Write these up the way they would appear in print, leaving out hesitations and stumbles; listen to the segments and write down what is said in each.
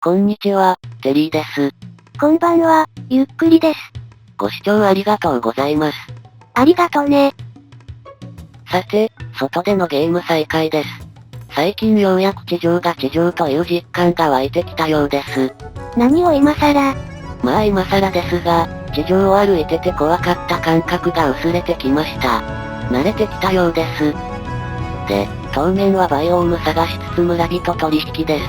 こんにちは、テリーです。こんばんは、ゆっくりです。ご視聴ありがとうございます。ありがとね。さて、外でのゲーム再開です。最近ようやく地上が地上という実感が湧いてきたようです。何を今更。まあ今更ですが、地上を歩いてて怖かった感覚が薄れてきました。慣れてきたようです。で、当面はバイオーム探しつつ村人取引です。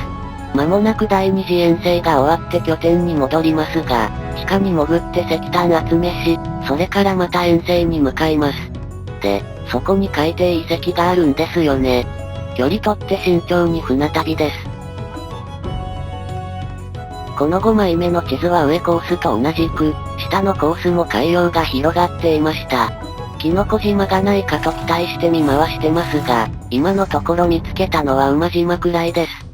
間もなく第二次遠征が終わって拠点に戻りますが、地下に潜って石炭集めし、それからまた遠征に向かいます。で、そこに海底遺跡があるんですよね。距離取って慎重に船旅です。この5枚目の地図は上コースと同じく、下のコースも海洋が広がっていました。キノコ島がないかと期待して見回してますが、今のところ見つけたのは馬島くらいです。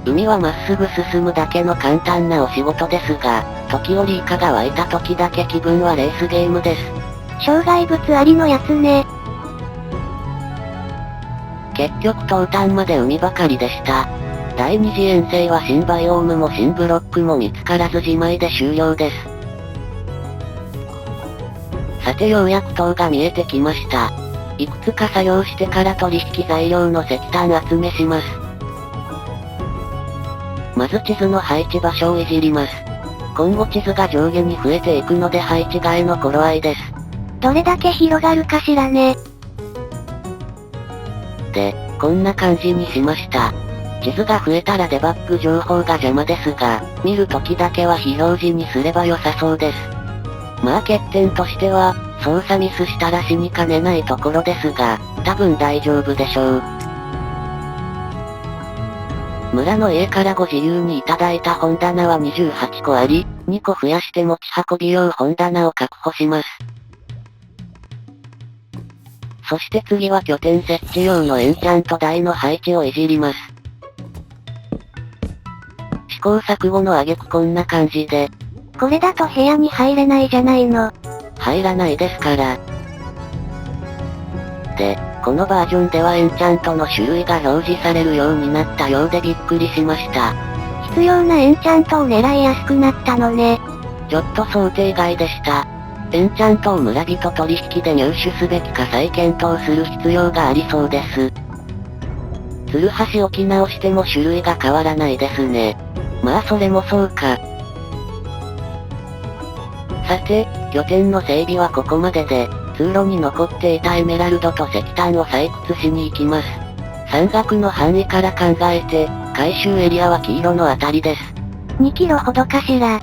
海はまっすぐ進むだけの簡単なお仕事ですが、時折イカが湧いた時だけ気分はレースゲームです。障害物ありのやつね。結局東端まで海ばかりでした。第二次遠征は新バイオームも新ブロックも見つからずじまいで終了です。さてようやく塔が見えてきました。いくつか作業してから取引材料の石炭集めします。まず地図の配置場所をいじります。今後地図が上下に増えていくので配置換えの頃合いです。どれだけ広がるかしらね。で、こんな感じにしました。地図が増えたらデバッグ情報が邪魔ですが、見るときだけは非表示にすれば良さそうです。まあ欠点としては、操作ミスしたら死にかねないところですが、多分大丈夫でしょう。村の家からご自由にいただいた本棚は28個あり、2個増やして持ち運び用本棚を確保します。そして次は拠点設置用のエンチャント台の配置をいじります。試行錯誤の挙句こんな感じで。これだと部屋に入れないじゃないの。入らないですから。で、このバージョンではエンチャントの種類が表示されるようになったようでびっくりしました。必要なエンチャントを狙いやすくなったのね。ちょっと想定外でした。エンチャントを村人取引で入手すべきか再検討する必要がありそうです。ツルハシ置き直しても種類が変わらないですね。まあそれもそうか。さて、拠点の整備はここまでで、通路に残っていたエメラルドと石炭を採掘しに行きます。山岳の範囲から考えて、回収エリアは黄色のあたりです。2キロほどかしら。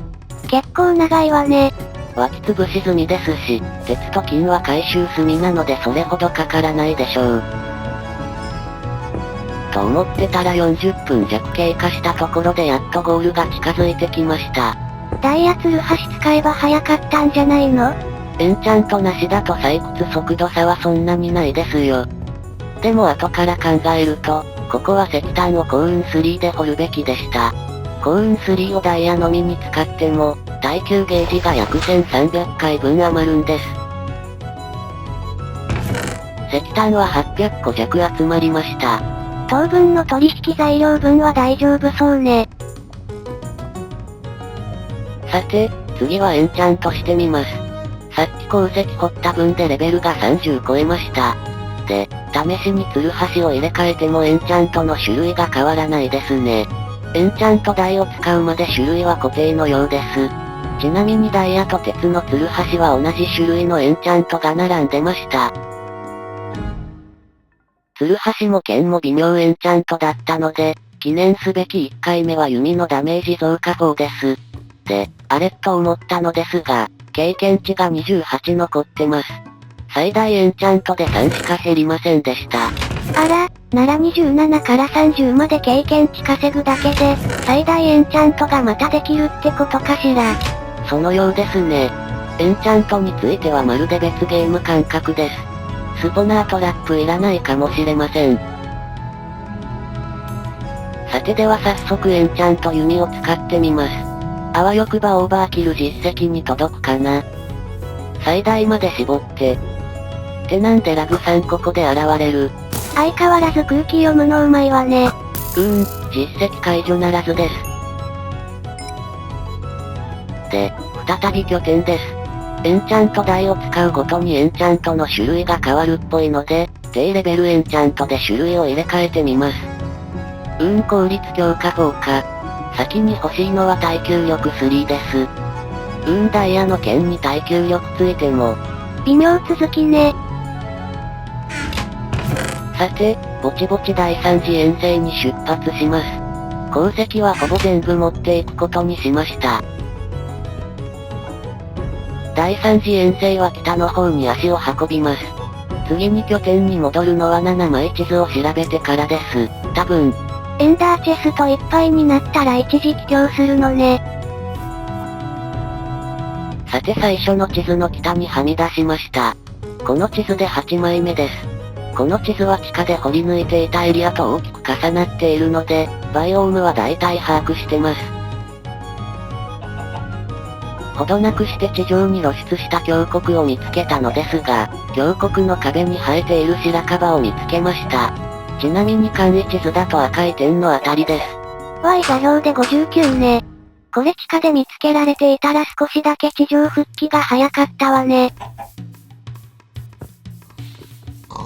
結構長いわね。湧き潰し済みですし、鉄と金は回収済みなのでそれほどかからないでしょう。と思ってたら40分弱経過したところでやっとゴールが近づいてきました。ダイヤツルハシ使えば早かったんじゃないの？エンチャントなしだと採掘速度差はそんなにないですよ。でも後から考えると、ここは石炭を幸運3で掘るべきでした。幸運3をダイヤのみに使っても、耐久ゲージが約1300回分余るんです。石炭は800個弱集まりました。当分の取引材料分は大丈夫そうね。さて、次はエンチャントしてみます。さっき鉱石掘った分でレベルが30超えました。で、試しにツルハシを入れ替えてもエンチャントの種類が変わらないですね。エンチャント台を使うまで種類は固定のようです。ちなみにダイヤと鉄のツルハシは同じ種類のエンチャントが並んでました。ツルハシも剣も微妙エンチャントだったので、記念すべき1回目は弓のダメージ増加法です。で、あれと思ったのですが、経験値が28残ってます。最大エンチャントで3しか減りませんでした。あら、なら27から30まで経験値稼ぐだけで、最大エンチャントがまたできるってことかしら。そのようですね。エンチャントについてはまるで別ゲーム感覚です。スポナートラップいらないかもしれません。さてでは早速エンチャント弓を使ってみます。あわよくばオーバーキル実績に届くかな。最大まで絞って。ってなんでラグさんここで現れる。相変わらず空気読むのうまいわね。実績解除ならずです。で、再び拠点です。エンチャント台を使うごとにエンチャントの種類が変わるっぽいので、低レベルエンチャントで種類を入れ替えてみます。効率強化効果。先に欲しいのは耐久力3です。ダイヤの剣に耐久力ついても。微妙続きね。さて、ぼちぼち第3次遠征に出発します。鉱石はほぼ全部持っていくことにしました。第3次遠征は北の方に足を運びます。次に拠点に戻るのは7枚地図を調べてからです。多分。エンダーチェストいっぱいになったら一時帰郷するのね。さて最初の地図の北にはみ出しました。この地図で8枚目です。この地図は地下で掘り抜いていたエリアと大きく重なっているので、バイオームは大体把握してます。ほどなくして地上に露出した峡谷を見つけたのですが、峡谷の壁に生えている白樺を見つけました。ちなみに簡易地図だと赤い点のあたりです。Y 座標で59ね。これ地下で見つけられていたら少しだけ地上復帰が早かったわね。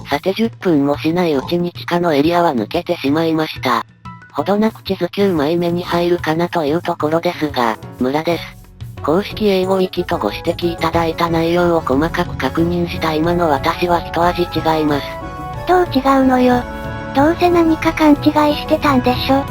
さて10分もしないうちに地下のエリアは抜けてしまいました。ほどなく地図9枚目に入るかなというところですが、村です。公式英語ウィキとご指摘いただいた内容を細かく確認した今の私は一味違います。どう違うのよ。どうせ何か勘違いしてたんでしょ。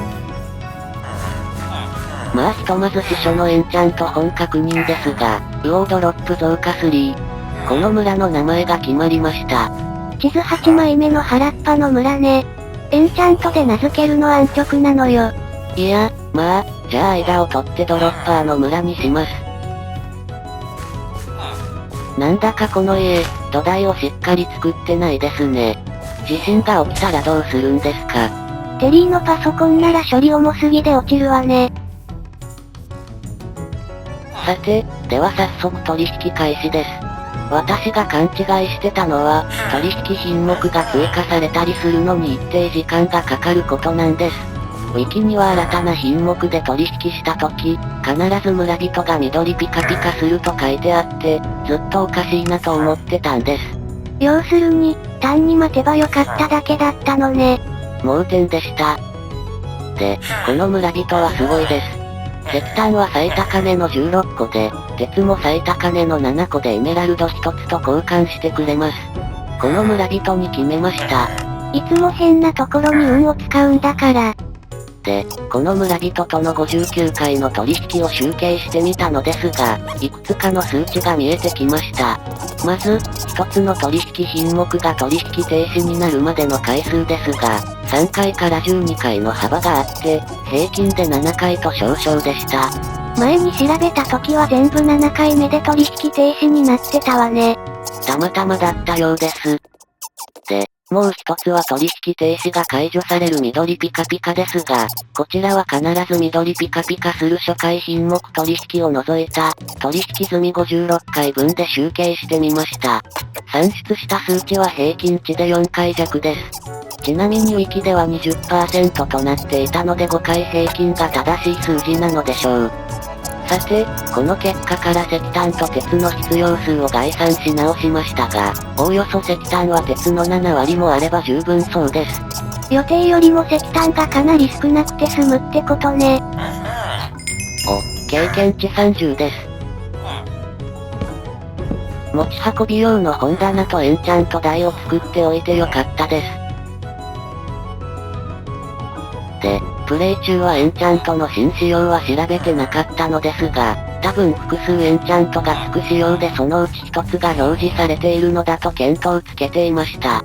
まあひとまず司書のエンチャント本確認ですが、ウオードロップ増加3。この村の名前が決まりました。地図8枚目の原っぱの村ね。エンチャントで名付けるの安直なのよ。いや、まあ、じゃあ間を取ってドロッパーの村にします。なんだかこの家、土台をしっかり作ってないですね。地震が起きたらどうするんですか？テリーのパソコンなら処理重すぎで落ちるわね。さて、では早速取引開始です。私が勘違いしてたのは、取引品目が追加されたりするのに一定時間がかかることなんです。ウィキには新たな品目で取引した時、必ず村人が緑ピカピカすると書いてあって、ずっとおかしいなと思ってたんです。要するに、単に待てばよかっただけだったのね。盲点でした。で、この村人はすごいです。石炭は最高値の16個で、鉄も最高値の7個でエメラルド1つと交換してくれます。この村人に決めました。いつも変なところに運を使うんだから。で、この村人との59回の取引を集計してみたのですが、いくつかの数値が見えてきました。まず、一つの取引品目が取引停止になるまでの回数ですが、3回から12回の幅があって、平均で7回と少々でした。前に調べた時は全部7回目で取引停止になってたわね。たまたまだったようです。で、もう一つは取引停止が解除される緑ピカピカですが、こちらは必ず緑ピカピカする初回品目取引を除いた、取引済み56回分で集計してみました。算出した数値は平均値で4回弱です。ちなみにウィキでは 20% となっていたので5回平均が正しい数字なのでしょう。さて、この結果から石炭と鉄の必要数を概算し直しましたが、おおよそ石炭は鉄の7割もあれば十分そうです。予定よりも石炭がかなり少なくて済むってことね。経験値30です。持ち運び用の本棚とエンチャント台を作っておいてよかったです。で、プレイ中はエンチャントの新仕様は調べてなかったのですが、多分複数エンチャントがつく仕様でそのうち一つが表示されているのだと見当つけていました。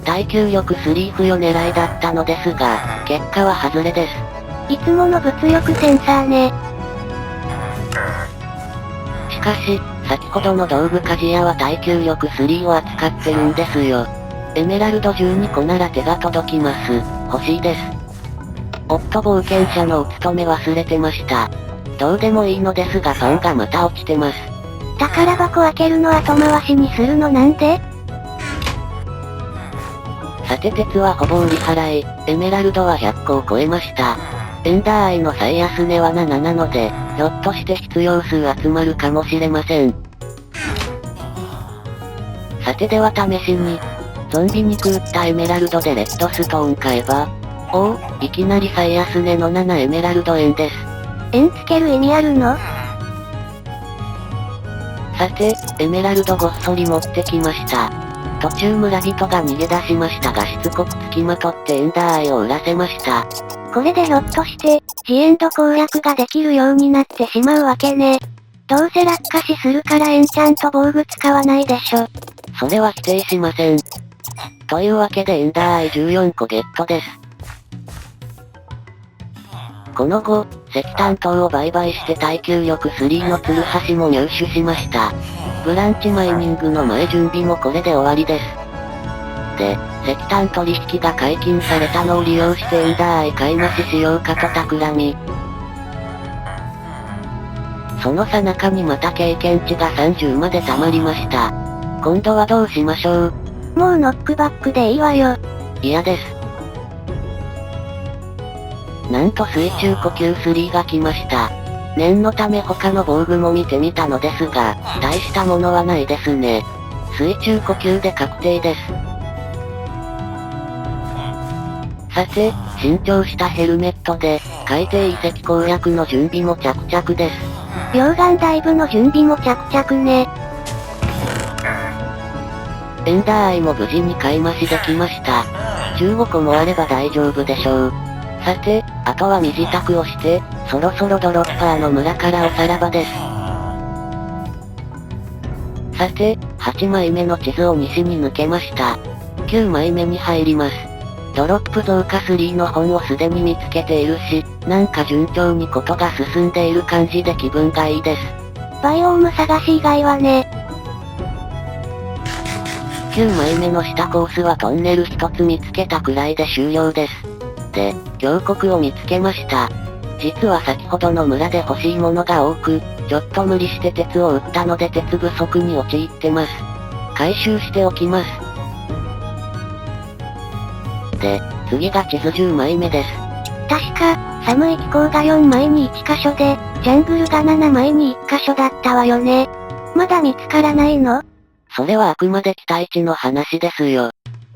耐久力3付与狙いだったのですが、結果は外れです。いつもの物欲センサーね。しかし、先ほどの道具鍛冶屋は耐久力3を扱ってるんですよ。エメラルド12個なら手が届きます。欲しいです。おっと冒険者のお勤め忘れてました。どうでもいいのですがパンがまた落ちてます。宝箱開けるの後回しにするのなんで？ささて鉄はほぼ売り払い、エメラルドは100個を超えました。エンダーアイの最安値は7なので、ひょっとして必要数集まるかもしれません。さてでは試しに、ゾンビ肉売ったエメラルドでレッドストーン買えば、おお、いきなり最安値の7エメラルド円です。円つける意味あるの？さて、エメラルドごっそり持ってきました。途中村人が逃げ出しましたがしつこく付きまとってエンダーアイを売らせました。これでひょっとして、ジエンド攻略ができるようになってしまうわけね。どうせ落下死するからエンチャント防具使わないでしょ。それは否定しません。というわけでエンダーアイ14個ゲットです。この後、石炭等を売買して耐久力3のツルハシも入手しました。ブランチマイニングの前準備もこれで終わりです。で、石炭取引が解禁されたのを利用してエンダーアイ買い増ししようかと企み。その最中にまた経験値が30まで溜まりました。今度はどうしましょう？もうノックバックでいいわよ。嫌です。なんと水中呼吸3が来ました。念のため他の防具も見てみたのですが、大したものはないですね。水中呼吸で確定です。さて、新調したヘルメットで、海底遺跡攻略の準備も着々です。溶岩ダイブの準備も着々ね。エンダーアイも無事に買い増しできました。15個もあれば大丈夫でしょう。さて、あとは身支度をして、そろそろドロッパーの村からおさらばです。さて、8枚目の地図を西に抜けました。9枚目に入ります。ドロップ増加3の本をすでに見つけているし、なんか順調にことが進んでいる感じで気分がいいです。バイオーム探し以外はね。9枚目の下コースはトンネル一つ見つけたくらいで終了です。で、峡谷を見つけました。実は先ほどの村で欲しいものが多く、ちょっと無理して鉄を売ったので鉄不足に陥ってます。回収しておきます。で、次が地図10枚目です。確か、寒い気候が4枚に1箇所で、ジャングルが7枚に1箇所だったわよね。まだ見つからないの？それはあくまで期待値の話ですよ。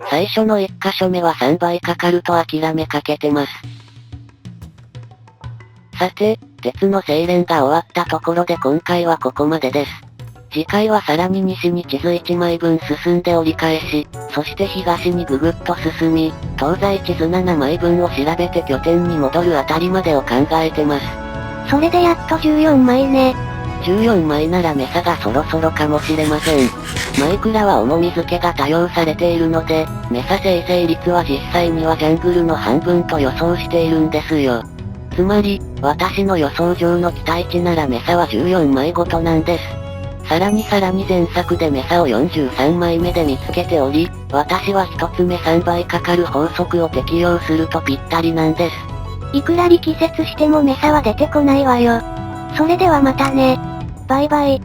最初の1箇所目は3倍かかると諦めかけてます。さて、鉄の精錬が終わったところで今回はここまでです。次回はさらに西に地図1枚分進んで折り返し、そして東にぐぐっと進み、東西地図7枚分を調べて拠点に戻るあたりまでを考えてます。それでやっと14枚ね。14枚ならメサがそろそろかもしれません。マイクラは重み付けが多用されているので、メサ生成率は実際にはジャングルの半分と予想しているんですよ。つまり、私の予想上の期待値ならメサは14枚ごとなんです。さらに前作でメサを43枚目で見つけており、私は一つ目3倍かかる法則を適用するとぴったりなんです。いくら力説してもメサは出てこないわよ。それではまたね。バイバイ。